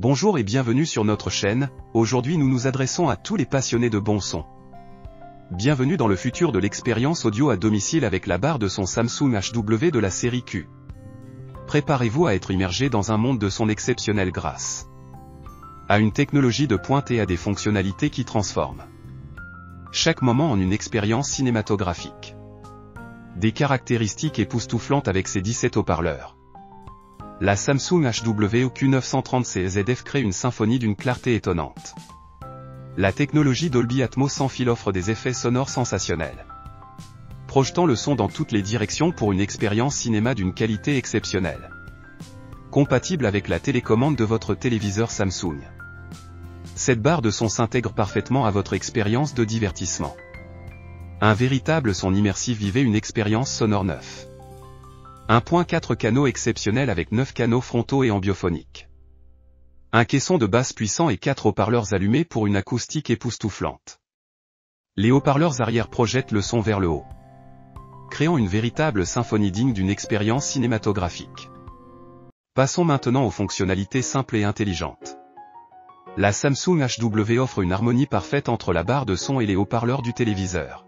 Bonjour et bienvenue sur notre chaîne. Aujourd'hui nous nous adressons à tous les passionnés de bon son. Bienvenue dans le futur de l'expérience audio à domicile avec la barre de son Samsung HW de la série Q. Préparez-vous à être immergé dans un monde de son exceptionnel grâce à une technologie de pointe et à des fonctionnalités qui transforment chaque moment en une expérience cinématographique. Des caractéristiques époustouflantes avec ses 17 haut-parleurs. La Samsung HW-Q930CZF crée une symphonie d'une clarté étonnante. La technologie Dolby Atmos sans fil offre des effets sonores sensationnels, projetant le son dans toutes les directions pour une expérience cinéma d'une qualité exceptionnelle. Compatible avec la télécommande de votre téléviseur Samsung. Cette barre de son s'intègre parfaitement à votre expérience de divertissement. Un véritable son immersif, vivez une expérience sonore neuve. 1.4 canaux exceptionnel avec 9 canaux frontaux et ambiophoniques. Un caisson de basse puissant et 4 haut-parleurs allumés pour une acoustique époustouflante. Les haut-parleurs arrière projettent le son vers le haut, créant une véritable symphonie digne d'une expérience cinématographique. Passons maintenant aux fonctionnalités simples et intelligentes. La Samsung HW offre une harmonie parfaite entre la barre de son et les haut-parleurs du téléviseur.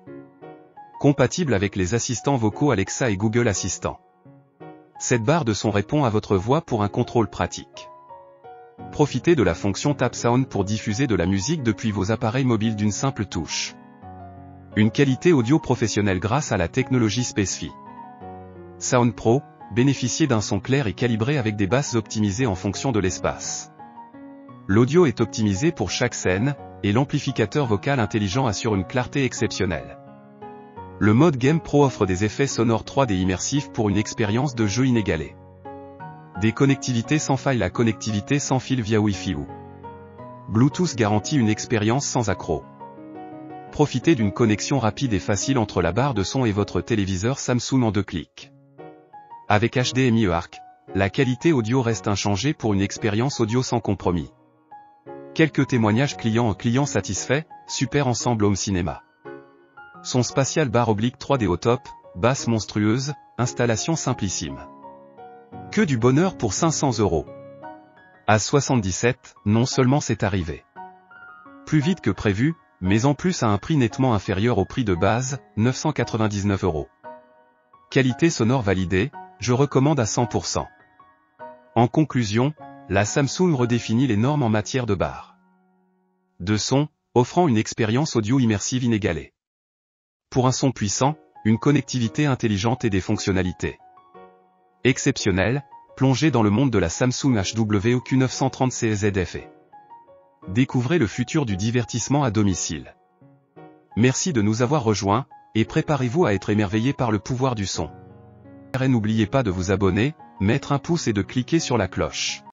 Compatible avec les assistants vocaux Alexa et Google Assistant. Cette barre de son répond à votre voix pour un contrôle pratique. Profitez de la fonction Tap Sound pour diffuser de la musique depuis vos appareils mobiles d'une simple touche. Une qualité audio professionnelle grâce à la technologie SpaceFi Sound Pro, bénéficiez d'un son clair et calibré avec des basses optimisées en fonction de l'espace. L'audio est optimisé pour chaque scène, et l'amplificateur vocal intelligent assure une clarté exceptionnelle. Le mode Game Pro offre des effets sonores 3D immersifs pour une expérience de jeu inégalée. Des connectivités sans faille. La connectivité sans fil via Wi-Fi ou Bluetooth garantit une expérience sans accroc. Profitez d'une connexion rapide et facile entre la barre de son et votre téléviseur Samsung en 2 clics. Avec HDMI EARC, la qualité audio reste inchangée pour une expérience audio sans compromis. Quelques témoignages clients satisfaits, super ensemble home cinéma. Son spatial barre oblique 3D au top, basse monstrueuse, installation simplissime. Que du bonheur pour 500 €. À 77, non seulement c'est arrivé plus vite que prévu, mais en plus à un prix nettement inférieur au prix de base, 999 €. Qualité sonore validée, je recommande à 100%. En conclusion, la Samsung redéfinit les normes en matière de barre de son, offrant une expérience audio immersive inégalée. Pour un son puissant, une connectivité intelligente et des fonctionnalités exceptionnelles, plongez dans le monde de la Samsung HW-Q930CZF et découvrez le futur du divertissement à domicile. Merci de nous avoir rejoints, et préparez-vous à être émerveillé par le pouvoir du son. Et n'oubliez pas de vous abonner, mettre un pouce et de cliquer sur la cloche.